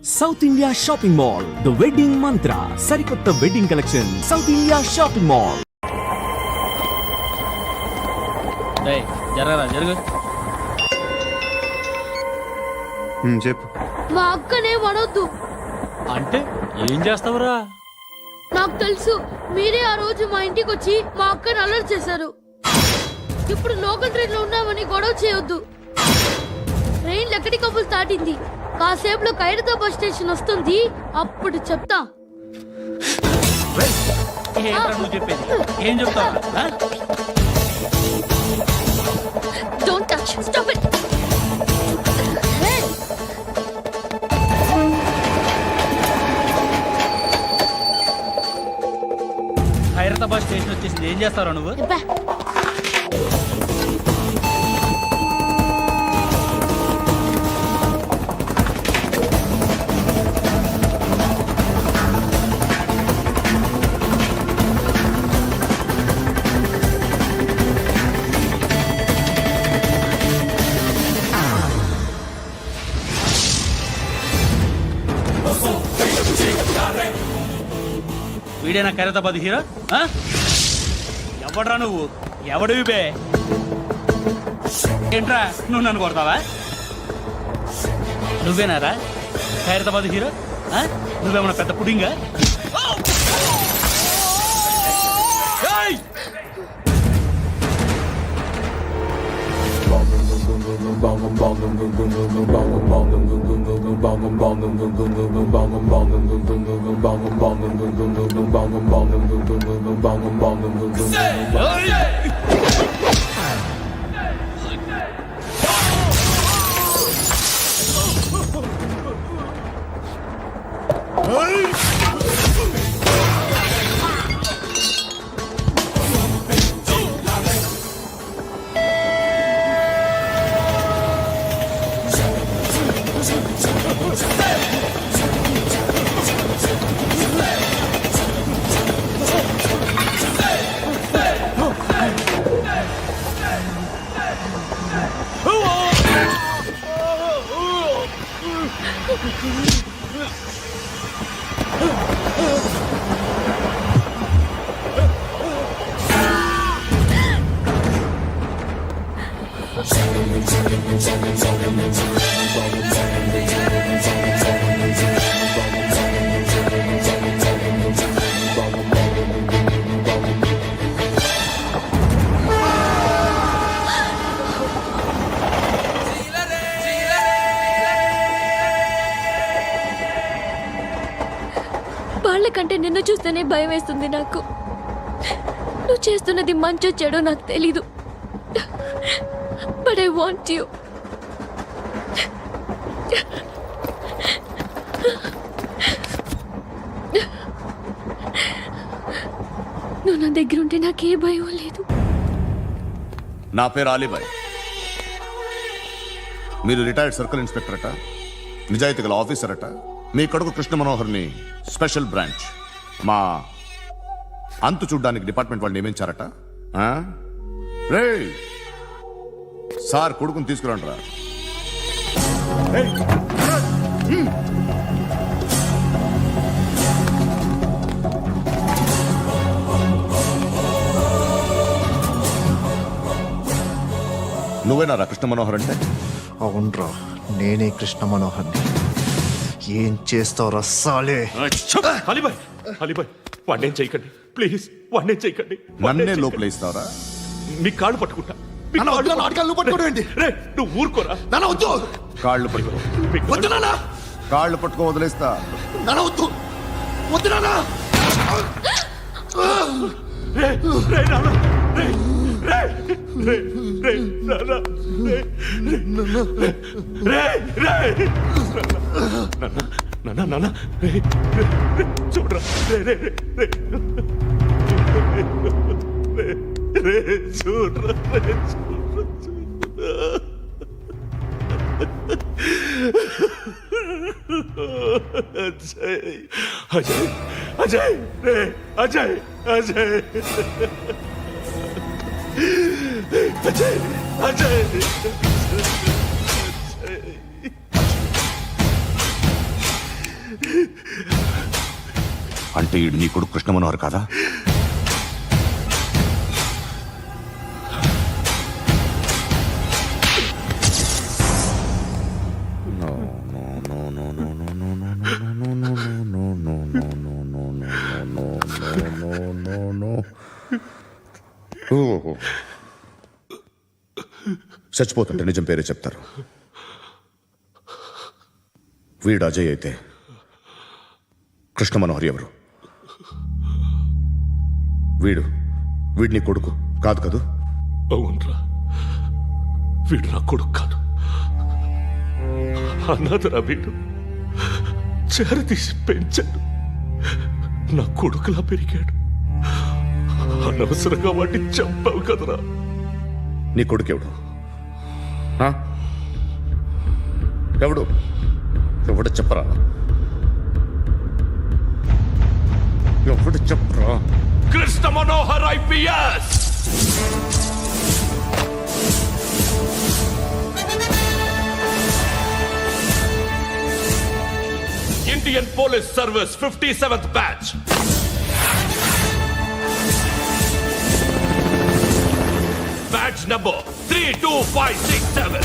South India shopping mall the wedding మంత్ర సరికొత్త wedding collection south India shopping mall. జరుగు చెప్పు. మా అక్కనే వడొద్దు అంటే ఏం చేస్తావురా? నాకు తెలుసు, మీరే ఆ రోజు మా ఇంటికి వచ్చి మా అక్కని అలర్ట్ చేశారు. ఇప్పుడు లోకల్ ట్రైన్ లో ఉన్నామని గొడవ చేయొద్దు. ట్రైన్ లక్కడి కబుల్ దాటింది. కాసేపులో ఖైరతాబాద్ స్టేషన్ వస్తుంది, అప్పుడు చెప్తా. నువ్వు చెప్పేది ఏం చెప్తావు? Don't touch, stop it. Khairatabad station వచ్చేసింది, ఏం చేస్తారా నువ్వు? వీడేనా ఖైరతాబాద్ హీరో? ఎవడ్రా నువ్వు? ఎవడివి బే? ఏంట్రా నువ్వు నన్ను కొడతావా? నువ్వేనారా ఖైరతాబాద్ హీరో? నువ్వేమన్నా పెద్ద పుడింగా? వాళ్ళకంటే నిన్ను చూస్తేనే భయం వేస్తుంది నాకు. నువ్వు చేస్తున్నది మంచో చెడో నాకు తెలీదు, బట్ ఐ వాంట్ యూ. నువ్వు నా దగ్గర ఉంటే నాకే భయం లేదు. నా పేరు అలీబాయ్. మీరు రిటైర్డ్ సర్కిల్ ఇన్స్పెక్టర్ అట, నిజాయితీ గల ఆఫీసర్ అట. మీ కొడుకు కృష్ణ మనోహర్ని స్పెషల్ బ్రాంచ్ మా అంతు చూడ్డానికి డిపార్ట్మెంట్ వాళ్ళు నియమించారట. రే సార్ కొడుకుని తీసుకురండి రా. నువ్వేనా కృష్ణ మనోహర్ అంటే? అవునరా, నేనే కృష్ణ మనోహర్ని. ఏం చేస్తావు రస్సాలే? అలీబాయ్, అలీబాయ్ వాడినేం చేయకండి ప్లీజ్, వాడినేం చేయకండి. నన్నే లోపల ఇస్తావరా? మీ కాళ్ళు పట్టుకుంటా. నువ్వు ఊరుకోరా. కాళ్ళు పట్టుకో. కాళ్ళు పట్టుకో వదిలేస్తా. చూడరా అజయ్, అజయ్, అజయ్, రే అజయ్, అజయ్ అజయ్ అజయ్ అంటే ఈడు నీ కొడుకు కృష్ణ మనోహర్ కాదా? చచ్చిపోతుంటే నిజం పేరే చెప్తారు. వీడు అజయ్ అయితే కృష్ణ మనోహర్ ఎవరు? వీడిని కొడుకు కాదు కదూ? అవునరా, వీడు నా కొడుకు కాదు, అనాథరా వీడు. చేరతీసి పెంచాడు, నా కొడుకులా పెరిగాడు. అనవసరంగా వాటిని చంపావు కదరా. నీ కొడుకు ఎవడు? ఆ? ఎవడు చెప్పరా? ఎవడు చెప్పరా? Krishna Manohar IPS. Indian police service 57th batch. Batch number 32567.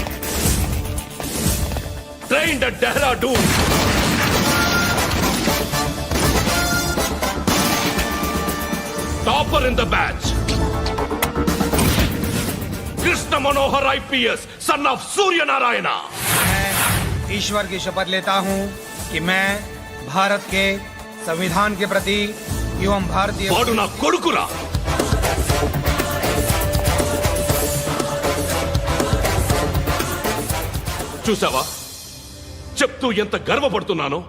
Trained at Dehradun. Topper in the batch. Krishna Manohar IPS, son of Surya Narayana. मैं ईश्वर की शपथ लेता हूं कि मैं भारत के संविधान के प्रति एवं भारतीय వాడు నా కొడుకురా. చూసావా, చెప్తూ ఎంత గర్వపడుతున్నానో.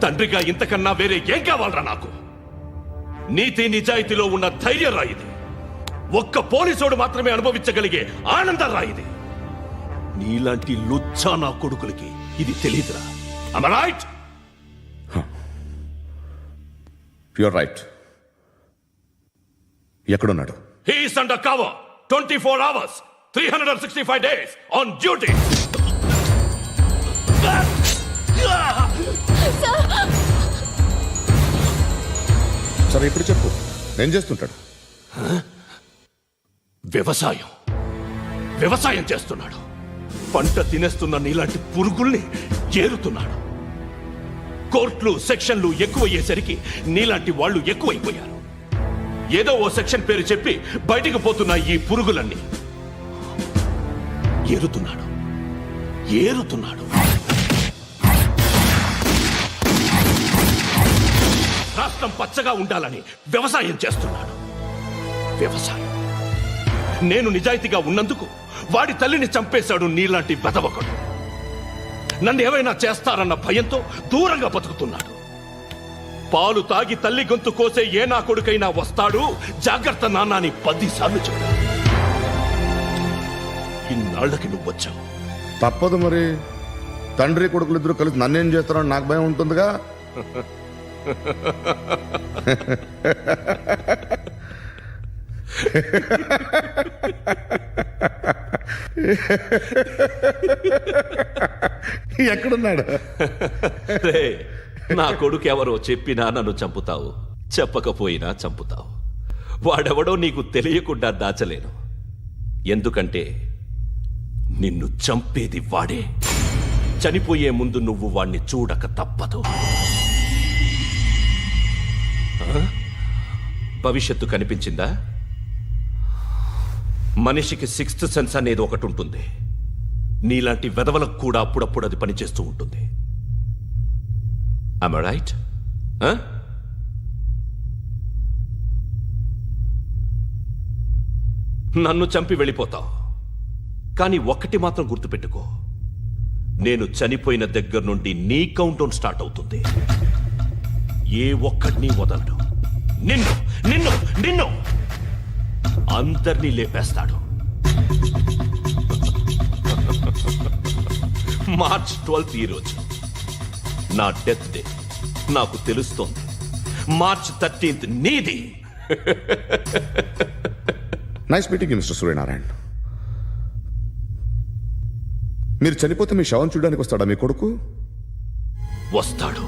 తండ్రిగా ఇంతకన్నా వేరే ఏం కావాలరా నాకు? నీతి నిజాయితీలో ఉన్న ధైర్యం రాయిది. ఒక్క పోలీసోడు మాత్రమే అనుభవించగలిగే ఆనందం రాయిది. నీలాంటి లుచ్చా నా కొడుకులకి ఇది తెలియదురా. Am I right? You're right. ఎక్కడున్నాడు? He is under cover 24 hours, 365 days on duty. సరే ఇప్పుడు చెప్పు, ఏం చేస్తుంటాడు? వ్యవసాయం చేస్తున్నాడు. పంట తినేస్తున్న నీలాంటి పురుగుల్ని ఏరుతున్నాడు. కోర్టులు సెక్షన్లు ఎక్కువయ్యేసరికి నీలాంటి వాళ్ళు ఎక్కువైపోయారు. ఏదో ఓ సెక్షన్ పేరు చెప్పి బయటికి పోతున్న ఈ పురుగులన్నీ ఏరుతున్నాడు. రాష్ట్రం పచ్చగా ఉండాలని వ్యవసాయం చేస్తున్నాడు. నేను నిజాయితీగా ఉన్నందుకు వాడి తల్లిని చంపేశాడు నీలాంటి వెధవకుడు. నన్ను ఏమైనా చేస్తారన్న భయంతో దూరంగా బతుకుతున్నాడు. పాలు తాగి తల్లి గొంతు కోసే ఏ నా కొడుకైనా వస్తాడు, జాగ్రత్త నాన్న అని 10 సార్లు చెప్పాడు. ఇన్నాళ్లకి నువ్వు వచ్చావు. తప్పదు మరి. తండ్రి కొడుకులు ఇద్దరు కలిసి నన్నేం చేస్తారని నాకు భయం ఉంటుందిగా. ఎక్కడున్నాడు? నా కొడుకు ఎవరో చెప్పినా నన్ను చంపుతావు, చెప్పకపోయినా చంపుతావు. వాడెవడో నీకు తెలియకుండా దాచలేను. ఎందుకంటే నిన్ను చంపేది వాడే. చనిపోయే ముందు నువ్వు వాణ్ణి చూడక తప్పదు. భవిష్యత్తు కనిపించిందా? మనిషికి 6th సెన్స్ అనేది ఒకటి ఉంటుంది. నీలాంటి వెధవలకు కూడా అప్పుడప్పుడు అది పనిచేస్తూ ఉంటుంది. Am I right? నన్ను చంపి వెళ్ళిపోతావు. కానీ ఒక్కటి మాత్రం గుర్తుపెట్టుకో, నేను చనిపోయిన దగ్గర నుండి నీ కౌంటౌన్ స్టార్ట్ అవుతుంది. ఏ ఒక్కడిని వదలడు. నిన్ను అందరినీ లేపేస్తాడు. మార్చ్ 12 ఈ రోజు నా డెత్ డే. నాకు తెలుస్తోంది మార్చ్ 13th నీది. Nice meeting mister Suryanarayana. మీరు చనిపోతే మీ శవం చూడడానికి వస్తాడా మీ కొడుకు? వస్తాడు.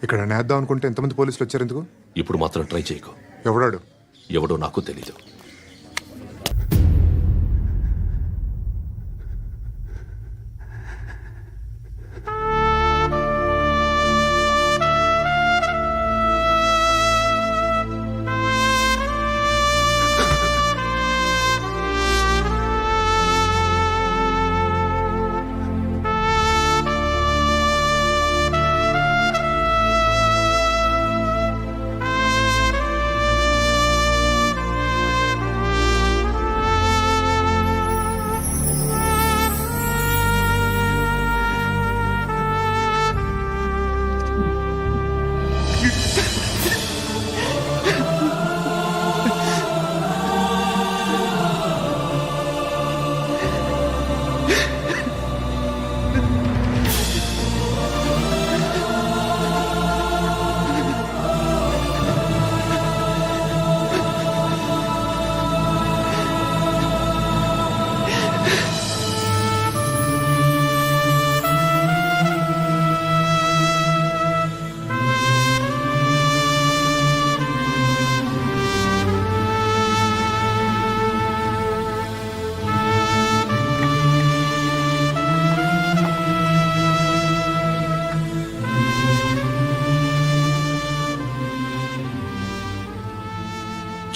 ఇక్కడ నేద్దాం అనుకుంటే ఎంతమంది పోలీసులు వచ్చారు ఎందుకు? ఇప్పుడు మాత్రం ట్రై చేయకు. ఎవడాడు? ఎవడో నాకు తెలీదు.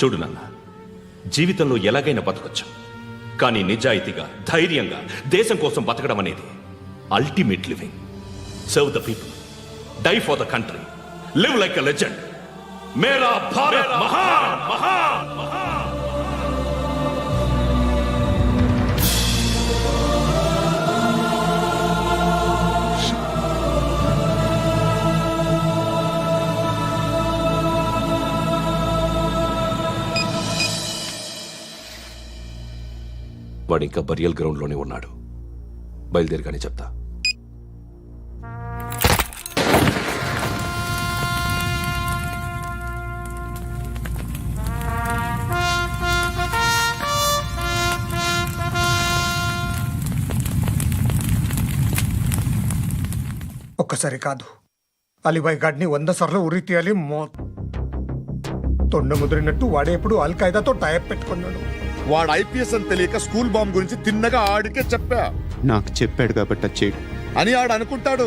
చూడు నాన్న, జీవితంలో ఎలాగైనా బతకొచ్చు, కానీ నిజాయితీగా ధైర్యంగా దేశం కోసం బతకడం అనేది ultimate living. Serve the people, die for the country, live like a legend. మేరా భారత్ మహాన్ మహాన్ మహాన్. వాడు ఇంకా బరియల్ గ్రౌండ్లోనే ఉన్నాడు. బయలుదేరగానే చెప్తా. ఒక్కసారి కాదు, అలీబాయ్ గాడిని 100 సార్లు ఉరి తీయాలి. తొండ ముదిరినట్టు వాడే ఎప్పుడు అల్ ఖైదాతో టైప్ పెట్టుకున్నాడు. వాడు ఐపీఎస్ అని తెలియక స్కూల్ బాంబ్ గురించి తిన్నగా ఆడికే చెప్పా. నాకు చెప్పాడు కాబట్టి అది చేయడు అని ఆడు అనుకుంటాడు.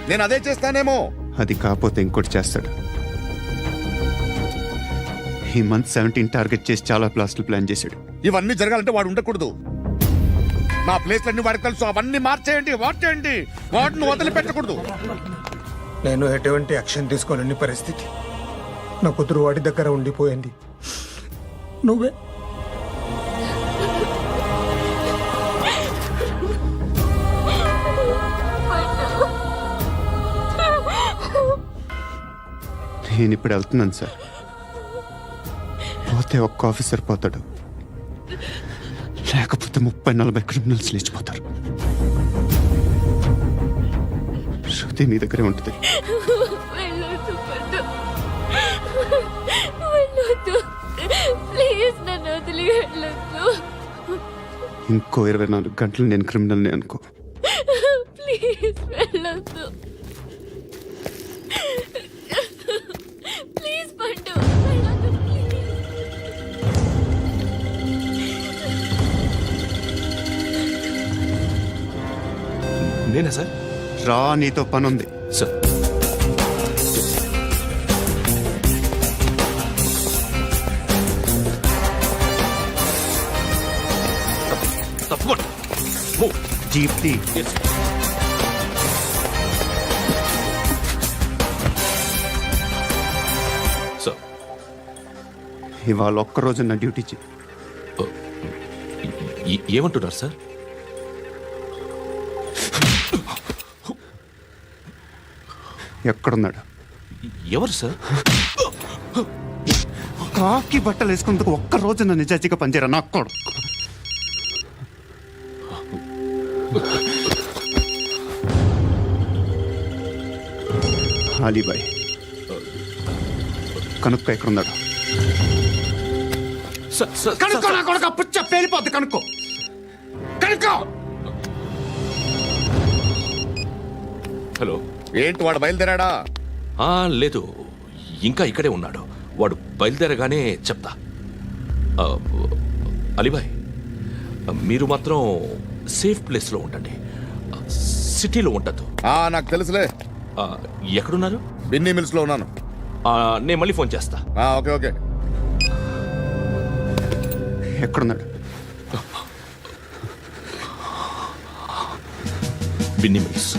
నేను అదే చేస్తానేమో. అది కాకపోతే ఇంకోటి చేస్తాడు. ఈ మంత్ 17 టార్గెట్ చేసి చాలా ప్లాస్టులు ప్లాన్ చేశాడు. ఇవన్నీ జరగాలంటే వాడు ఉండకూడదు. నా ప్లేస్లన్నీ వాడికి తెలుసు. అవన్నీ మార్చేయండి, వార్చేయండి. వాటిని వదిలిపెట్టకూడదు. నేను ఎటువంటి యాక్షన్ తీసుకోలేని పరిస్థితి. నా కూతురు వాడి దగ్గర ఉండిపోయింది. నువ్వే నేను ఇప్పుడు వెళ్తున్నాను సార్. పోతే ఒక్క ఆఫీసర్ పోతాడు, లేకపోతే 30-40 క్రిమినల్స్ లేచిపోతారు. శృతి నీ దగ్గరే ఉంటుంది. వెళ్ళొద్దు పండు, వెళ్ళొద్దు ప్లీజ్, నన్ను వదిలి వెళ్ళొద్దు. ఇంకో 24 గంటలు నేను క్రిమినల్ని అనుకో. ప్లీజ్ వెళ్ళొద్దు, ప్లీజ్ పండు వెళ్ళొద్దు ప్లీజ్. నేనా సార్? రా, నీతో పని ఉంది. సార్, తప్పకుండా జీప్ తీ. సార్, ఇవాళ ఒక్కరోజు నా డ్యూటీ చేయి. ఏమంటున్నారు సార్? ఎక్కడున్నాడు? ఎవరు సార్? కాకి బట్టలు వేసుకున్నందుకు ఒక్క రోజు నిజాయితీగా పనిచేయరా నా కొడుకు. అలీబాయ్ కనుక్క ఎక్కడున్నాడు? కనుక్కో నా కొడుకు, పుచ్చ పేలిపోద్ది. కనుక్కో కనుక్కో. హలో. ఏంటి వాడు బయలుదేరాడా? లేదు, ఇంకా ఇక్కడే ఉన్నాడు. వాడు బయలుదేరగానే చెప్తా. అలీబాయ్, మీరు మాత్రం సేఫ్ ప్లేస్లో ఉండండి, సిటీలో ఉండద్దు. నాకు తెలుసులే. ఎక్కడున్నారు? బిన్నీ మిల్స్ లో ఉన్నాను. నేను మళ్ళీ ఫోన్ చేస్తా. Okay okay. ఎక్కడున్నాడు? బిన్నీ మిల్స్.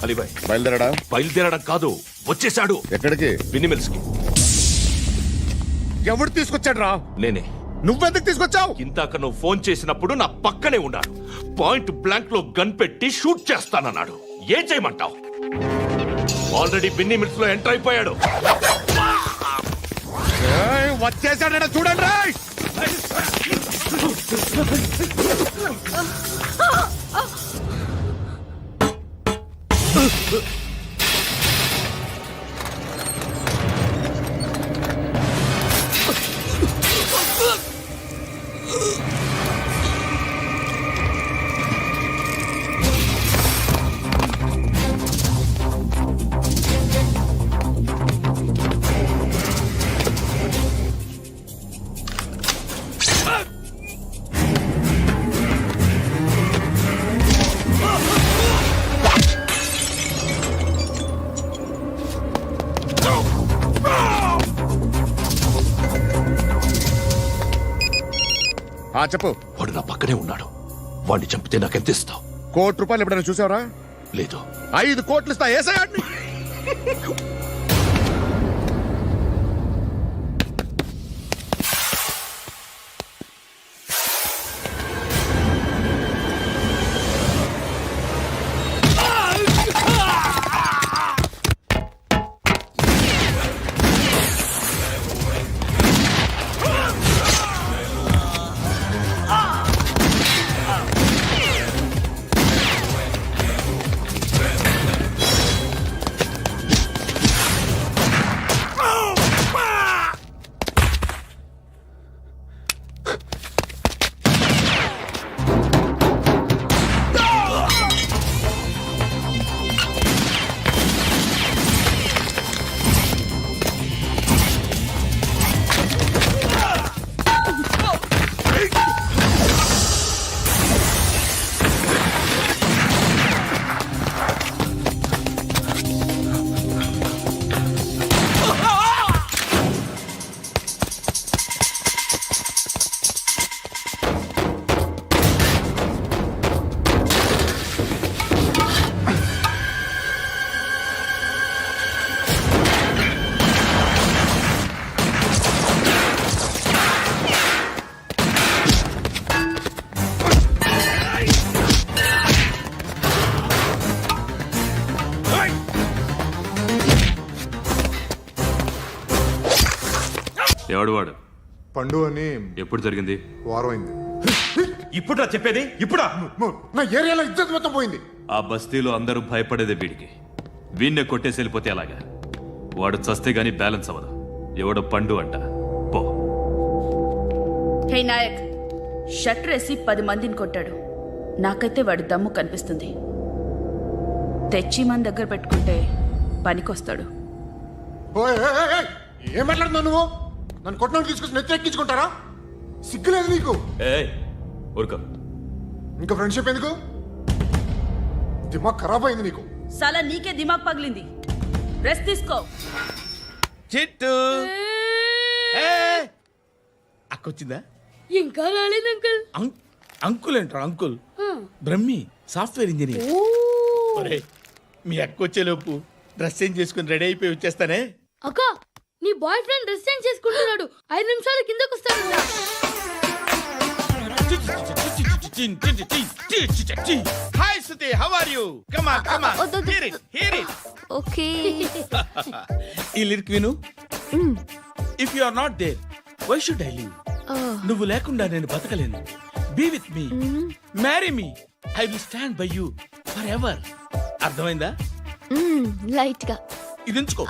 అలీబాయ్ బయలుదేరాడా? బయలుదేరడం కాదు, వచ్చేశాడు. ఎక్కడికి? బిన్నీ మిల్స్ కి. ఎవడు తీసుకొచ్చాడు రా? నేనే. నువ్వెందుకు తీసుకొచ్చావు? ఇందాక నువ్వు ఫోన్ చేసినప్పుడు నా పక్కనే ఉన్నాడు. పాయింట్ బ్లాంక్ లో గన్ పెట్టి షూట్ చేస్తానన్నాడు. ఏం చేయమంటావు? ఆల్రెడీ బిన్నీ మిల్స్ లో ఎంటర్ అయిపోయాడు. వచ్చేసాడ చూడండి రా. చెప్పు. వాడు నా పక్కనే ఉన్నాడు. వాడిని చంపితే నాకెంత ఇస్తావు? ₹1,00,00,000 ఎప్పుడైనా చూసావరా? లేదు. 5 కోట్లు ఇస్తా. ఏసాయాడిని. ఎవడు వాడు? పండు అని. ఎప్పుడు జరిగింది? వారం అయింది. ఇప్పుడా చెప్పేది? ఇప్పుడా? నా ఏరియాలో ఇజ్జత్ మొత్తం పోయింది. ఆ బస్తీలో అందరూ భయపడేదే వీడికి. వీణ్ణే కొట్టేసి వెళ్ళిపోతే అలాగా? వాడు చస్తే గానీ బ్యాలెన్స్ అవ్వదు. ఎవడో పండు అంట. పో. హే నాయక్, షట్టర్ వేసి 10 మందిని కొట్టాడు. నాకైతే వాడి దమ్ము కనిపిస్తుంది. తెచ్చి మన దగ్గర పెట్టుకుంటే పనికొస్తాడు. ఏం మాట్లాడుతున్నావు నువ్వు? నన్ను కొట్టినోడు తీసుకొచ్చి నెత్తెక్కించుకుంటారా? సిగ్గులేదు నీకు? ఊరుకో. ఇంకా ఫ్రెండ్షిప్ ఎందుకు? దిమాగ్ ఖరాబ్ అయింది నీకు. సలా నీకే దిమాగ్ పగిలింది. రెస్ట్ తీసుకో. చిట్టు అక్కొచ్చిందా? ఇంకా రాలేదు అంకుల్. అంకుల్ ఏంట్రా అంకుల్ బ్రహ్మి సాఫ్ట్వేర్ ఇంజనీర్ ఒరేయ్, మీ అక్క వచ్చేలోపు డ్రెస్ చేంజ్ చేసుకుని రెడీ అయిపోయి వచ్చేస్తానే. అక్క నీ బాయ్ ఫ్రెండ్ డ్రెస్ చేంజ్ చేసుకుంటున్నాడు, 5 నిమిషాలు కిందకు వస్తాడు. Hi Suthi, how are you? Come on come on, hear it hear it. Okay ఈ లిరిక్ విను. If you are not there why should I live? నువ్వు లేకుండా నేను బతకలేను. Be with me, marry me, I will stand by you forever. అర్థమైందా? Light గా ఇది ఉంచుకో.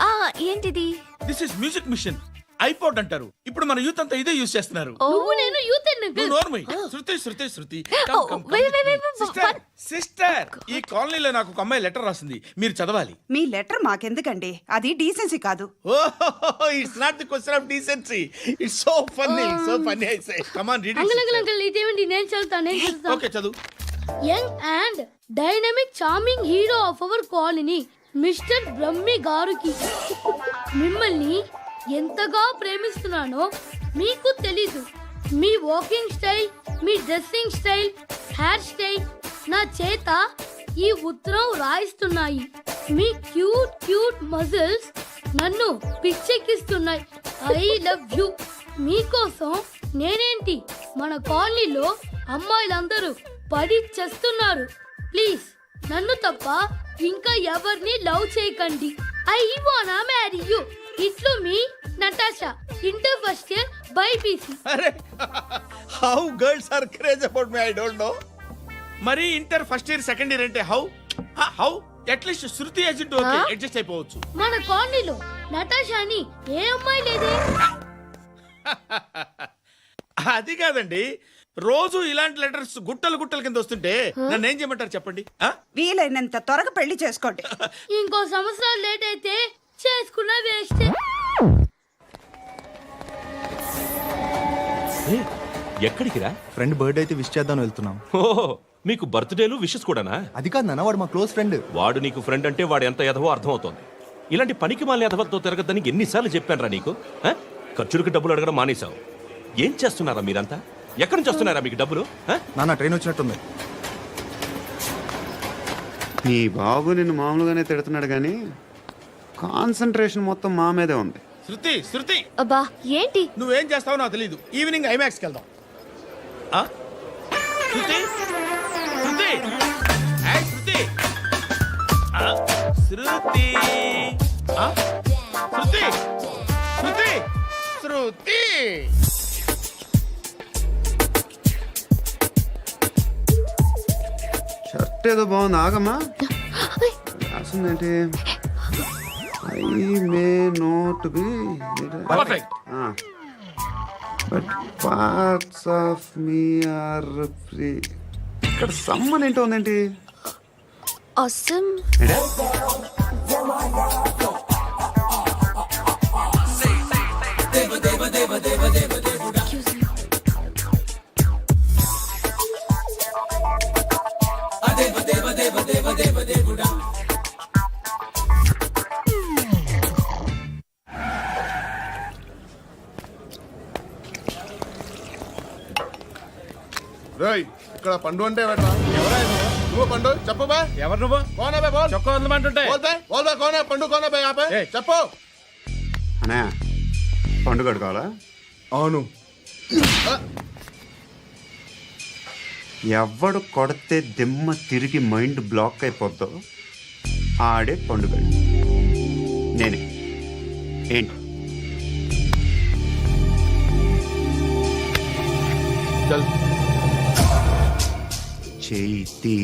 ఏంటిది? This is music machine, iPod అంటారు. ఇప్పుడు మన యూత్ అంతా ఇదే యూజ్ చేస్తున్నారు. నువ్వు నేను యూత్ నువ్వు నోర్మై. శృతి శృతి శృతి. సిస్టర్, ఈ కాలనీలో నాకు ఒక అమ్మాయి లెటర్ రాసింది, మీరు చదవాలి. మీ లెటర్ మాకెందుకండి, అది డీసెన్సీ కాదు. It's not the question of decency, it's so funny, so funny. I say come on read uncle uncle uncle ఇదేంటి? నేను చదువుతా. ఓకే చదువు. Young and dynamic charming hero of our colony mister Brahmi గారికి మిమ్మల్ని ఎంతగా ప్రేమిస్తున్నానో మీకు తెలీదు. మీ వాకింగ్ స్టైల్, మీ dressing style, hair style నా చేత ఈ ఉత్తరం రాయిస్తున్నాయి. మీ క్యూట్ క్యూట్ మజిల్స్ నన్ను పిచ్చెక్కిస్తున్నాయి. I love you. మీకోసం నేనేంటి, మన కాలనీలో అమ్మాయిలందరూ పడి చేస్తున్నారు. ప్లీజ్ నన్ను తప్ప ఇంకా ఎవరిని లవ్ చేయకండి. ఐ వానా మ్యారీ యూ. ఇట్లు మీ Natasha, inter first year BiPC. అరే, how girls are craze about me I don't know. మరి inter first year second year అంటే how how at least Shruti agent okay adjust అయిపోవచ్చు. మన కాలనీలో నటాషా అని ఏ అమ్మాయి లేదే. అది కాదండి, రోజు ఇలాంటి లెటర్స్ గుట్టలు గుట్టల కింద వస్తుంటే నన్ను ఏం చేయమంటారు చెప్పండి? వీలైనంత త్వరగా పెళ్లి చేసుకోండి. ఇంకో సంవత్సరాలు లేట్ అయితే చేసుకున్న వేస్ట్. ఎక్కడికి రా? ఫ్రెండ్ బర్త్డే అయితే విష్ చేద్దాం వెళ్తున్నాం. ఓహో, మీకు బర్త్డేలు విషెస్ కూడానా? అది కాదు నాన్న, వాడు మా క్లోజ్ ఫ్రెండ్. వాడు నీకు ఫ్రెండ్ అంటే వాడు ఎంత ఎదవో అర్థమవుతోంది. ఇలాంటి పనికి మాలిన ఎదవతో తిరగద్దని ఎన్నిసార్లు చెప్పానురా నీకు? ఖర్చులకు డబ్బులు అడగడం మానేశావు. ఏం చేస్తున్నారా మీరంతా? ఎక్కడి నుంచి వస్తున్నారా మీకు డబ్బులు? నాన్న ట్రైన్ వచ్చినట్టుంది. నీ బాబు నిన్ను మామూలుగానే తిడుతున్నాడు కానీ కాన్సన్ట్రేషన్ మొత్తం మా మీదే ఉంది. శృతి శృతి, అబ్బా ఏంటి? నువ్వేం చేస్తావో నాకు తెలీదు. ఈవినింగ్ ఐమాక్స్కి వెళ్దాం. శృతి శృతి ఏయ్ శృతి శృతి శృతి శృతి శృతి. షర్ట్ ఏదో బాగుంది, ఆగమ్మా. రాసిందేంటి? I may not be perfect. But parts of me are free. ఇక్కడ సమ్మన్ ఏంటో ఉందేంటి? అసమ్ ఏంటే? రేయ్, ఇక్కడ పండు అంటే ఎవరా? నువ్వు పండు చెప్పు బా. ఎవరు నువ్వు? కోనా బే బోల్. చొక్కా వదలమంటుంటే బోల్ బే కోనా పండు కోనా బే ఆపే ఏయ్. చెప్పు. అనే పండుగ కావాలా? అవును. ఎవడు కొడితే దిమ్మ తిరిగి మైండ్ బ్లాక్ అయిపోద్దో ఆడే పండుగ. నేనే. ఏంటి? చేతి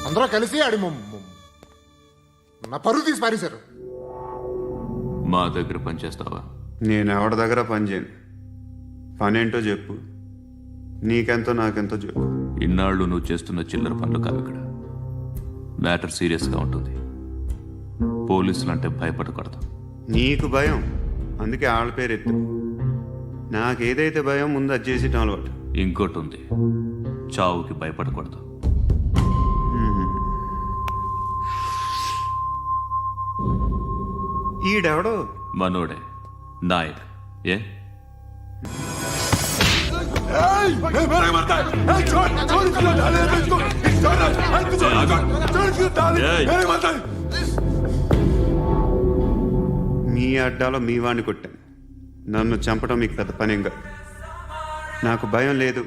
అందరూ కలిసి ఆడి నా పరువు తీసి పారేశారు. మా దగ్గర పనిచేస్తావా? నేను ఎవరి దగ్గర పని చేయను. పనేంటో చెప్పు. నీకెంతో నాకెంతో చెప్పు. ఇన్నాళ్ళు నువ్వు చేస్తున్న చిల్లర పనులు కావు ఇక్కడ. మ్యాటర్ సీరియస్గా ఉంటుంది. పోలీసులు అంటే భయపడకూడదు. నీకు భయం, అందుకే ఆళ్ళ పేరు ఎత్తు. నాకేదైతే భయం ముందు అది చేసేటం అలవాటు. ఇంకోటి ఉంది, చావుకి భయపడకూడదు. ఈడెవడో మనోడే నాయక్. ఏ మీ అడ్డాలో మీ వాడిని కొట్టాను. నన్ను చంపడం మీకు పెద్ద పనేం కాదు. నాకు భయం లేదు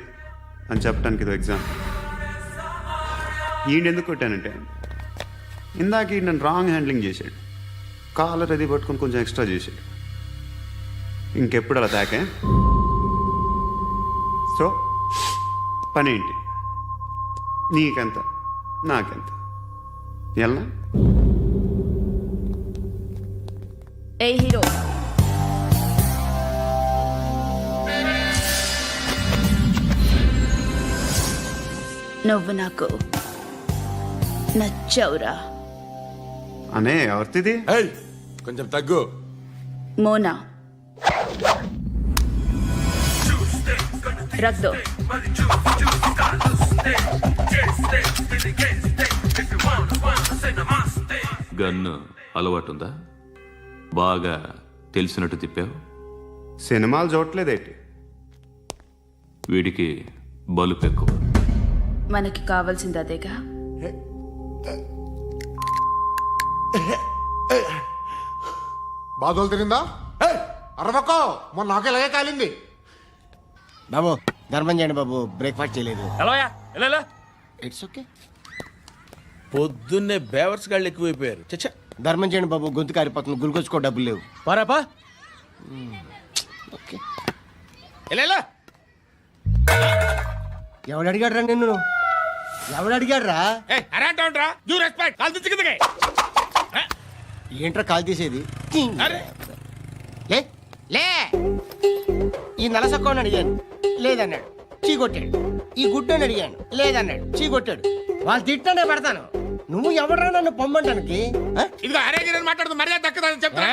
అని చెప్పడానికి ఇది ఎగ్జాంపుల్. ఈయనెందుకు కొట్టానంటే ఇందాక ఈ నన్ను రాంగ్ హ్యాండ్లింగ్ చేశాడు. కాలర్ అది పట్టుకొని కొంచెం ఎక్స్ట్రా చేశాడు. ఇంకెప్పుడు అలా తాకే. సో పనేంటి? నీకెంత నాకెంత ఎలా? ఏ హీరో, నువ్వు నాకు నచ్చవురా. అనే ఎవరిది? కొంచెం తగ్గు. మోనా రక్ దో. గన్ను అలవాటుందా? బాగా తెలిసినట్టు తిప్పావు. సినిమాలు చూడట్లేదేంటి? వీడికి బలుపు ఎక్కువ. మనకి కావాల్సింది అదేగా. బాధలు తిరిందా? అరవకో, మొన్న నాకు ఇలాగే కాలింది. బాబు ధర్మం చేయండి బాబు, బ్రేక్ఫాస్ట్ చేయలేదు. It's okay. పొద్దున్నే బేవర్స్ గాళ్ళు ఎక్కువైపోయారు. చచ్చా, ధర్మం చేయండి బాబు, గొంతు కారిపోతుంది, గురికొచ్చుకో డబ్బులు లేవు. పారాపా. ఓకే. ఎలా ఎవడు అడిగాడు రా నిన్ను? ఎవడు అడిగాడు రా? అరేంటా యూ రెస్పెక్ట్ కాల్ తెచ్చి కిందకి. ఏంట్రా కాల్ తీసేది? అరే లే లే. ఈ నలసక్కని అడిగాను, లేదన్నాడు, చీ కొట్టాడు. ఈ గుడ్డని అడిగాను, లేదన్నాడు, చీ కొట్టాడు. వాళ్ళు తిట్టానే పడతాను. నువ్వు ఎవడరా నన్ను పొమ్మంటానికి? ఇదిగో అరే గిరని మాట్లాడుతూ మర్యాద దక్కదని చెప్తా.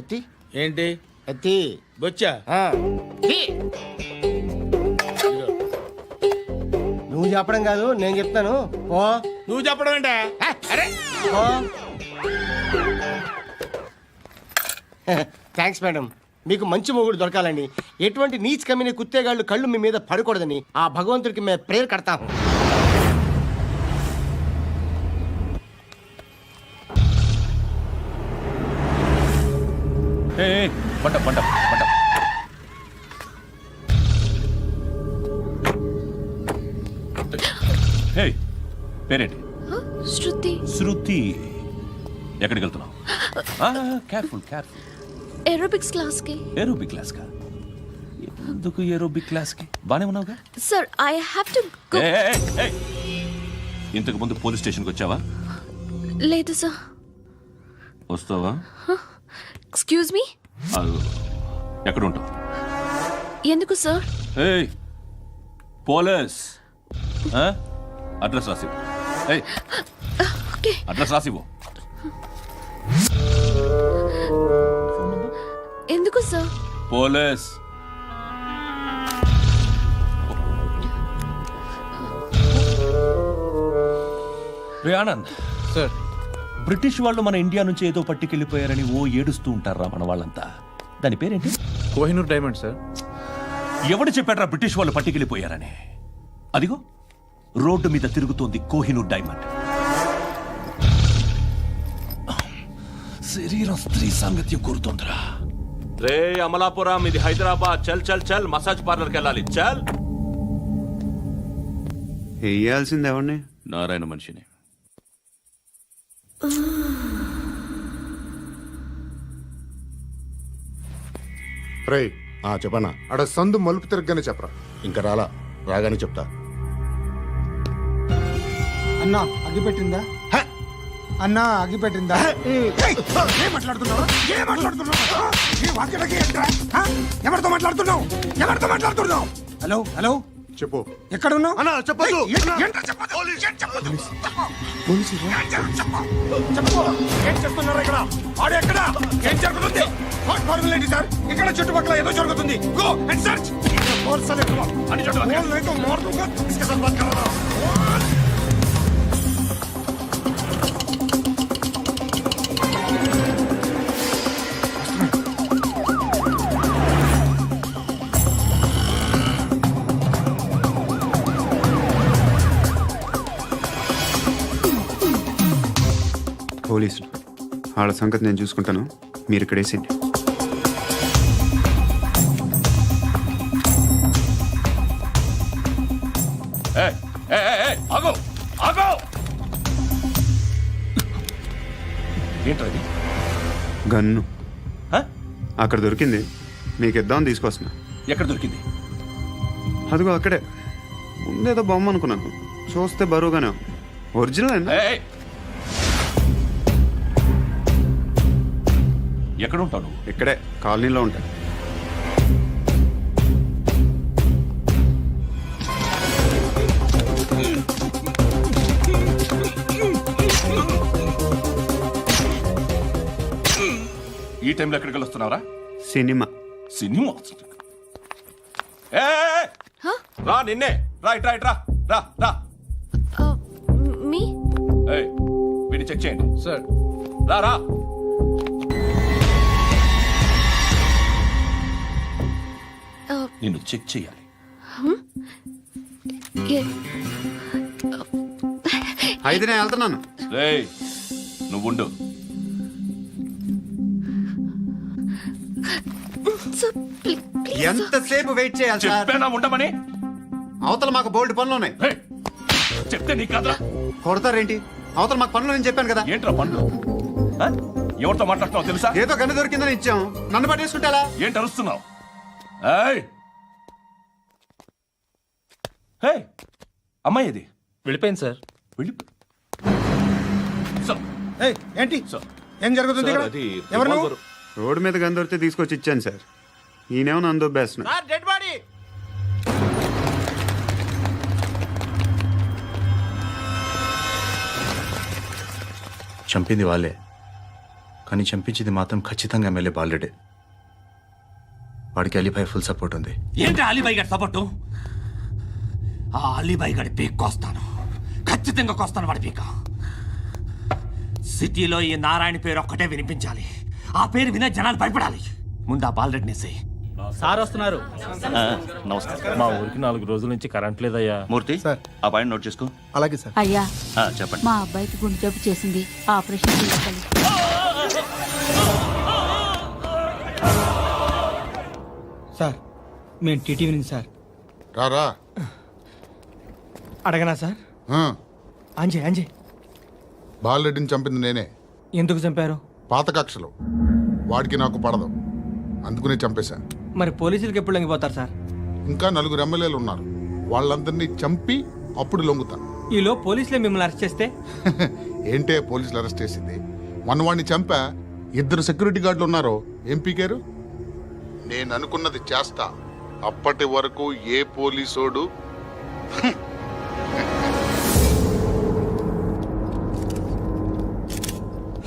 అత్తి ఏంటి అత్తి బొచ్చా? ఆ. నువ్వు చెప్పడం కాదు, నేను చెప్తాను. ఓ నువ్వు చెప్పడం ఏంటే? అరే ఓ. Thanks madam. మీకు మంచి మొగుడు దొరకాలని, ఎటువంటి నీచ్ కమ్మిన కుత్తేగాళ్ళు కళ్ళు మీ మీద పడకూడదని ఆ భగవంతుడికి మేము ప్రేయర్ కడతాము. పంట పంట పంట. హే, పేరేంటి? శృతి. శృతి. ఎక్కడికి వెళ్తున్నావు? Careful careful. ఏరోబిక్స్ క్లాస్ కి. ఏరోబిక్ క్లాస్ కా? ఎందుకు ఏరోబిక్ క్లాస్ కి? బానే ఉన్నావుగా? Sir I have to go. ఇంతకు ముందు పోలీస్ స్టేషన్కి వచ్చావా? లేదు సార్. వస్తావా? Excuse me. ఎక్కడ ఉంటావు? ఎందుకు సార్? పోలీస్ అడ్రస్ రాసివ్వు. ఓకే. అడ్రస్ రాసివ్వు. ఎందుకు సార్? పోలీస్. రే ఆనంద్ సార్, బ్రిటిష్ వాళ్ళు మన ఇండియా నుంచి ఏదో పట్టుకెళ్ళిపోయారని ఓ ఏడుస్తూ ఉంటారా మన వాళ్ళంతా. దాని పేరేంటి? Kohinoor diamond sir. ఎవడు చెప్పాడ్రా బ్రిటిష్ వాళ్ళు పట్టుకెళ్ళిపోయారని? అదిగో రోడ్డు మీద తిరుగుతోంది కోహినూర్ డైమండ్. శరీరం స్త్రీ సాంగత్యం కోరుతోందిరా. రే అమలాపురం, ఇది హైదరాబాద్. చల్ చల్ చల్, మసాజ్ పార్లర్కి వెళ్ళాలి. చల్. వేయాల్సింది ఎవరిని? నారాయణ మనిషిని. రే చెప్పనా, అడ సందు మలుపు తిరగగానే చెప్పరా. ఇంకా రాగానే చెప్తా. అన్నా అగ్గి పెట్టిందా? అన్నా అగిపెట్టిందా ఏం మాట్లాడుతున్నావు ఎవరితో మాట్లాడుతున్నావు హలో హలో చెప్పు. ఎక్కడ ఉన్నావు అన్నా చెప్పదు. ఏం చేస్తున్నారు ఇక్కడ ఆడు ఎక్కడ ఏం జరుగుతుంది వాట్ ఫార్మల్ ఏంటి సార్ ఇక్కడ చుట్టుపక్కల ఏదో జరుగుతుంది గో అండ్ సర్చ్ పోలీసులు వాళ్ళ సంగతి నేను చూసుకుంటాను, మీరు ఇక్కడ వేసేయండి. ఆగో ఆగో ఏంటది? గన్ను అక్కడ దొరికింది, మీకు ఇద్దామని తీసుకొస్తున్నా. ఎక్కడ దొరికింది? అదిగో అక్కడే ముందేదో బొమ్మ అనుకున్నాను, చూస్తే బరువుగానే ఉంది. ఒరిజినల్ అండి. ఎక్కడ ఉంటాడు? ఇక్కడే కాలనీలో ఉంటాడు. ఈ టైంలో ఎక్కడికి వస్తున్నారా? సినిమా. సినిమా? రా నిన్నే, రా ఇట్రా ఇట్రా, రా రా. మీ వీడిని చెక్ చేయండి సార్. రా రా. నిన్ను చెక్ చేయాలి. అయితే నేను వెళ్తున్నాను. రేయ్ నువ్వుండు. ఎంతసేపు వెయిట్ చేయాలి సార్? చెప్పేనా ఉండమని? అవతల మాకు బోల్డ్ పనులు ఉన్నాయి. చెప్తే నీకు కదరా? కొడతారేంటి? అవతల మాకు పనులు నేను చెప్పాను కదా. ఏంట్రా పనులు? ఎవరితో మాట్లాడుతున్నావు తెలుసా? ఏదో గన్ను దొరికిందని ఇచ్చాం, నన్ను పట్టేసుకుంటా. ఏంటి అరుస్తున్నావు? అమ్మాయి ఇది వెళ్ళిపోయింది సార్. ఏంటి ఏం జరుగుతుంది ఇక్కడ? ఎవరు నువ్వు? రోడ్డు మీద గన్ను దొరికితే తీసుకొచ్చి ఇచ్చాను సార్. ఈయనేమో నన్ను దొబ్బేస్తున్నా. Dead body. చంపింది వాళ్ళే, కానీ చంపించింది మాత్రం ఖచ్చితంగా ఎమ్మెల్యే బాలుడే. వాడికి అలీభాయ్ ఫుల్ సపోర్ట్ ఉంది. ఏంటి అలీబాయి గారి సపోర్టు? ఆ అలీబాయి గారి పీక్ కోస్తాను, ఖచ్చితంగా కోస్తాను వాడి పీక. సిటీలో ఈ నారాయణ పేరు ఒక్కటే వినిపించాలి. ఆ పేరు వినే జనాలు భయపడాలి. ముందు ఆ బాలరెడ్డి నేసే. సార్ వస్తున్నారు. నమస్కారం. మా ఊరికి 4 రోజుల నుంచి కరెంట్ లేదయ్యా. మూర్తి సార్. ఆ పాయింట్ నోట్ చేసుకో. అలాగే సార్. అయ్యా, చెప్పండి. మా అబ్బాయికి గుండె జబ్బు చేసింది, ఆపరేషన్ చేయాలి. సార్ మేము టీటీవీ నుంచి సార్. రారా. అడగనా సార్? అంజయ్ అంజయ్ బాలరెడ్డిని చంపింది నేనే. ఎందుకు చంపారు? పాత కక్షలు, వాడికి నాకు పడదు, అందుకునే చంపేశా. మరి పోలీసులకు ఎప్పుడు లొంగిపోతారు సార్? ఇంకా 4 ఎమ్మెల్యేలు ఉన్నారు, వాళ్ళందరినీ చంపి అప్పుడు లొంగుతా. ఈలో పోలీసులే మిమ్మల్ని అరెస్ట్ చేస్తే? ఏంటే పోలీసులు అరెస్ట్ చేసింది? మొన్న వాడిని చంపా, 2 సెక్యూరిటీ గార్డులు ఉన్నారు, ఏం పీకారు? నేను అనుకున్నది చేస్తా, అప్పటి వరకు ఏ పోలీసోడు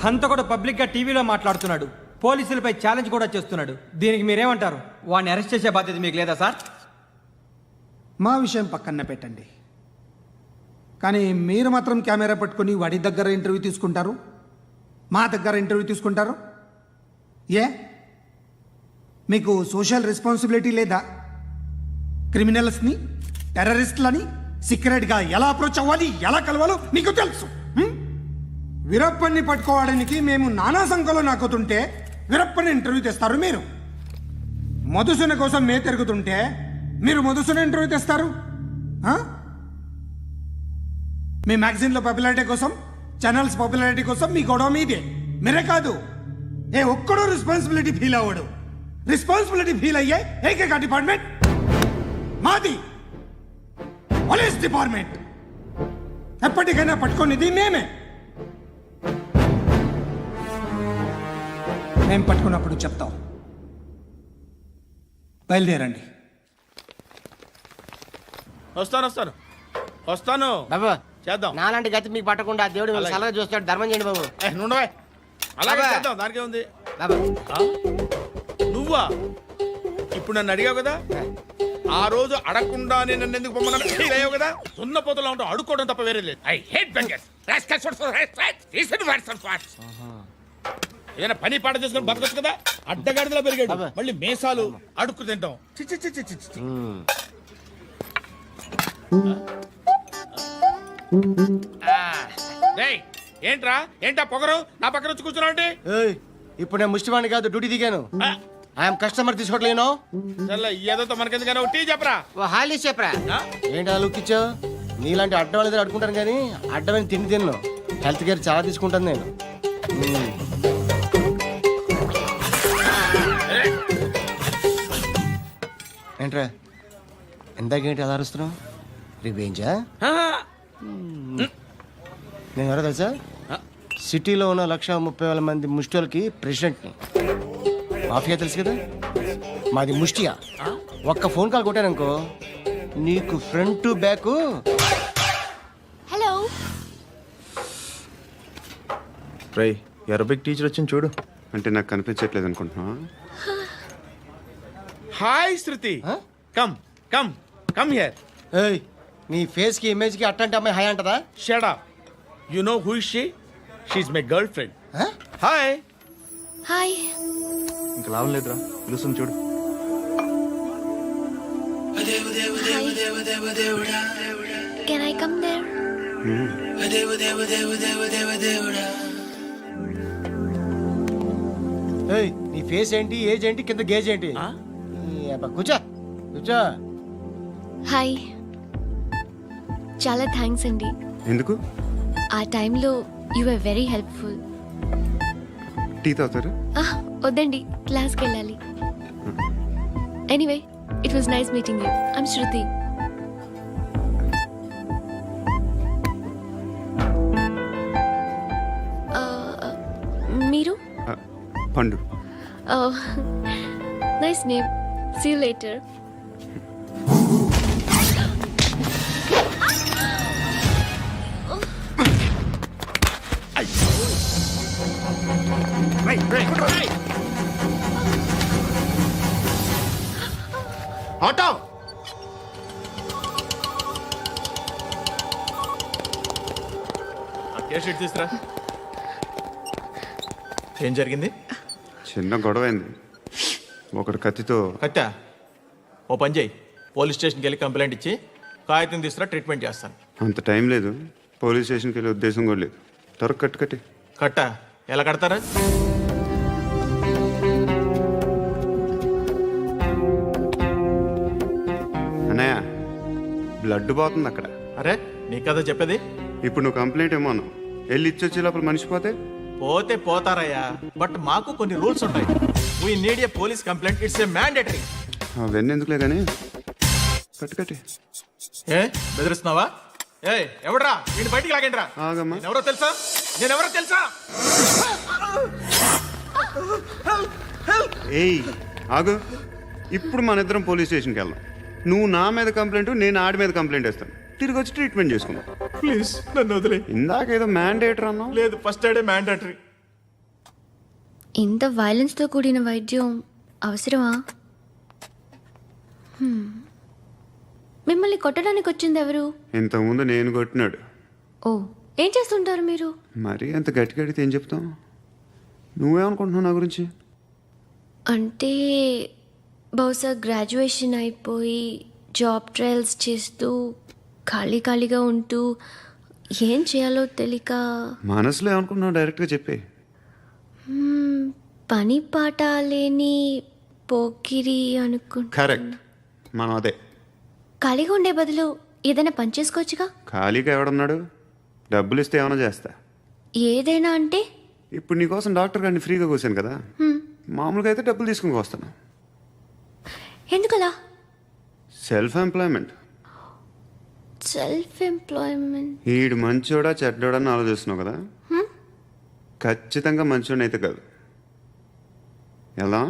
హంతకుడు పబ్లిక్ గా టీవీలో మాట్లాడుతున్నాడు, పోలీసులపై ఛాలెంజ్ కూడా చేస్తున్నాడు. దీనికి మీరేమంటారు? వాడిని అరెస్ట్ చేసే బాధ్యత మీకు లేదా సార్? మా విషయం పక్కన పెట్టండి, కానీ మీరు మాత్రం కెమెరా పట్టుకొని వాడి దగ్గర ఇంటర్వ్యూ తీసుకుంటారు, మా దగ్గర ఇంటర్వ్యూ తీసుకుంటారు. ఏ మీకు సోషల్ రెస్పాన్సిబిలిటీ లేదా? క్రిమినల్స్ని, టెర్రరిస్టులని సీక్రెట్గా ఎలా అప్రోచ్ అవ్వాలి, ఎలా కలవాలో మీకు తెలుసు. వీరప్పన్ని పట్టుకోవడానికి మేము నానా సంఖ్యలో నాకుతుంటే వీరప్పని ఇంటర్వ్యూ తెస్తారు మీరు. మధుసూన కోసం మే తిరుగుతుంటే మీరు మధుసూన ఇంటర్వ్యూ తెస్తారు. మీ మ్యాగజైన్లో పాపులారిటీ కోసం, ఛానల్స్ పాపులారిటీ కోసం మీ గొడవ మీదే. మీరే కాదు, ఏ ఒక్కడో రెస్పాన్సిబిలిటీ ఫీల్ అవ్వడు. రెస్పాన్సిబిలిటీ ఫీల్ అయ్యే ఏకైక డిపార్ట్మెంట్ మాది, పోలీస్ డిపార్ట్మెంట్. ఎప్పటికైనా పట్టుకునేది మేమే. మేము పట్టుకున్నప్పుడు చెప్తాం. బయలుదేరండి. వస్తాను బాబు చేద్దాం. నాలాంటి గతి మీకు పట్టకుండా దేవుడు మిమ్మల్ని సలహా చూస్తాడు. ధర్మం చేయండి బాబు. నుండవే అలాగే బాబా. చేద్దాం, దానికే ఉంది. బాబు నువ్వా ఇప్పుడు నన్ను అడిగావు కదా, ఆ రోజు అడగకుండా నేను నన్ను ఎందుకు పొమ్మన్నా ఫీల్ అయ్యావు కదా. సున్న పోతలో ఉంటావు, అడుక్కోవడం తప్ప వేరే లేదు. I hate bangers. ఏదైనా పని పాట చేసుకుని బతకొచ్చు కదా. అడ్డగాడిదలా పెరిగాడు, అబ్బా. మళ్ళీ మేసాలు అడుక్కు తింటాం. చి చి చి చి చి చి. రేయ్, ఏంటా పొగరు నా పక్కన వచ్చి కూర్చున్నావు అంటే? ఏయ్, ఇప్పుడు నేను ముష్టివాణి కాదు, డ్యూటీ దిగాను. ఐఎమ్ కస్టమర్ తీసుకోవట్లేను. ఏదో మనకెందుకైనా టీ చెప్పరా. ఓ హాలీస్ చెప్పరా. ఆ? ఏంటి లుక్ ఇచ్చావు? నీలాంటి అడ్డం వాళ్ళ దగ్గర అడుకుంటాను కానీ అడ్డమైన తిండి తిన్ను. హెల్త్ కేర్ చాలా తీసుకుంటాను నేను. ఏంట్రా ఇందాకేంటి అలా అరుస్తున్నావు? రివేంజా? నేను ఎవరో తెలుసా? సిటీలో ఉన్న 130,000 మంది ముష్టిలకి ప్రెసిడెంట్ని. మాఫియా తెలుసు కదా, మాది ముష్టియా. ఒక్క ఫోన్ కాల్ కొట్టాననుకో నీకు ఫ్రంట్ టు బ్యాక్. హలో. రై అరబిక్ టీచర్ వచ్చింది చూడు. అంటే నాకు కనిపించట్లేదు అనుకుంటున్నా. Hi Shruti. Come come come here. ఏయ్, నీ ఫేస్ కి ఇమేజ్ కి అట్టంటే అమ్మాయి హాయ్ అంటదా? Shut up. You know who is she? She is my girl friend. Hi. Hi. ఇంకా లాభం లేదురా, పిలుస్తుంది చూడు. Can I come there? ఏయ్, నీ ఫేస్ ఏంటి, ఏజ్ ఏంటి, కింద గేజ్ ఏంటి? ఈ అబ్బా, కూర్చో కూర్చో. హాయ్. చాలా థ్యాంక్స్ అండి. ఎందుకు? ఆ టైంలో you are very helpful. Tea తాగుతారా? వద్దండి, క్లాస్కి వెళ్ళాలి. Anyway, it was nice meeting you. I'm Shruti. మీరు? Pandu. Nice name. See you later. Auto. Case తీసుకురా. ఏం జరిగింది? చిన్న గొడవ అయింది. ఒకడు కత్తితో. కట్టా, ఓ పని చేయి, పోలీస్ స్టేషన్కి వెళ్ళి కంప్లైంట్ ఇచ్చి కాగితం తీసుకురా, ట్రీట్మెంట్ చేస్తాను. అంత టైం లేదు, పోలీస్ స్టేషన్కి వెళ్ళే ఉద్దేశం కూడా లేదు. త్వరగా కట్టి. కట్టా ఎలా కడతారా? అన్నయ్య, బ్లడ్ పోతుంది అక్కడ. అరే నీ కదా చెప్పేది. ఇప్పుడు నువ్వు కంప్లైంట్ ఏమో అన్నావు. వెళ్ళి ఇచ్చొచ్చే లోపల మనిషి పోతే పోతే పోతారయ్యా, బట్ మాకు కొన్ని రూల్స్ ఉంటాయి. We need a police complaint, it's a mandatory. అవన్నీ ఎందుకులే కానీ కట్టి. ఏ బెదిరిస్తున్నావా? ఏ ఎవడ్రా నేను బయటికి లాగండిరా. ఆగమ్మా. ఎవరో తెలుసా? నేనెవరో తెలుసా? ఏయ్ ఆగు. ఇప్పుడు మన ఇద్దరం పోలీస్ స్టేషన్కి వెళ్దాం. నువ్వు నా మీద కంప్లైంట్, నేను ఆడి మీద కంప్లైంట్ వేస్తాను. తిరిగి వచ్చి ట్రీట్మెంట్ చేసుకుందాం. ప్లీజ్ నన్ను వదిలే. ఇందాక ఏదో మ్యాండేటర్ అన్నావు. లేదు, ఫస్ట్ ఎయిడే మ్యాండేటరీ. ఇంత వైలెన్స్తో కూడిన వైద్యం అవసరమా? మిమ్మల్ని కొట్టడానికి వచ్చింది ఎవరు? ఇంతకుముందు నేను కొట్టినాడు. ఓ, ఏం చేస్తుంటారు మీరు? మరీ అంత గట్టిగా అడిగితే ఏం చెప్తావు? నువ్వేమనుకుంటున్నావు నా గురించి? అంటే బహుశా గ్రాడ్యుయేషన్ అయిపోయి జాబ్ ట్రయల్స్ చేస్తూ ఖాళీగా ఉంటూ ఏం చేయాలో తెలియక. మనసులో ఏమనుకుంటున్నావు డైరెక్ట్గా చెప్పే. పని పాట లేని పోకిరి అనుకుంటా. కరెక్ట్, మనం అదే. ఖాళీగా ఉండే బదులు ఏదైనా పని చేసుకోవచ్చుగా. ఖాళీగా ఎవడున్నాడు? డబ్బులు ఇస్తే ఏమైనా చేస్తా. ఏదైనా అంటే? ఇప్పుడు నీకోసం డాక్టర్ గారిని ఫ్రీగా కూర్చాను కదా, మామూలుగా అయితే డబ్బులు తీసుకుని వస్తాను. ఎందుకలా? Self employment. ఈడు మంచోడా చెడ్డోడా అని ఆలోచిస్తున్నావు కదా. ఖచ్చితంగా మంచోడని అయితే కాదు. ఎలా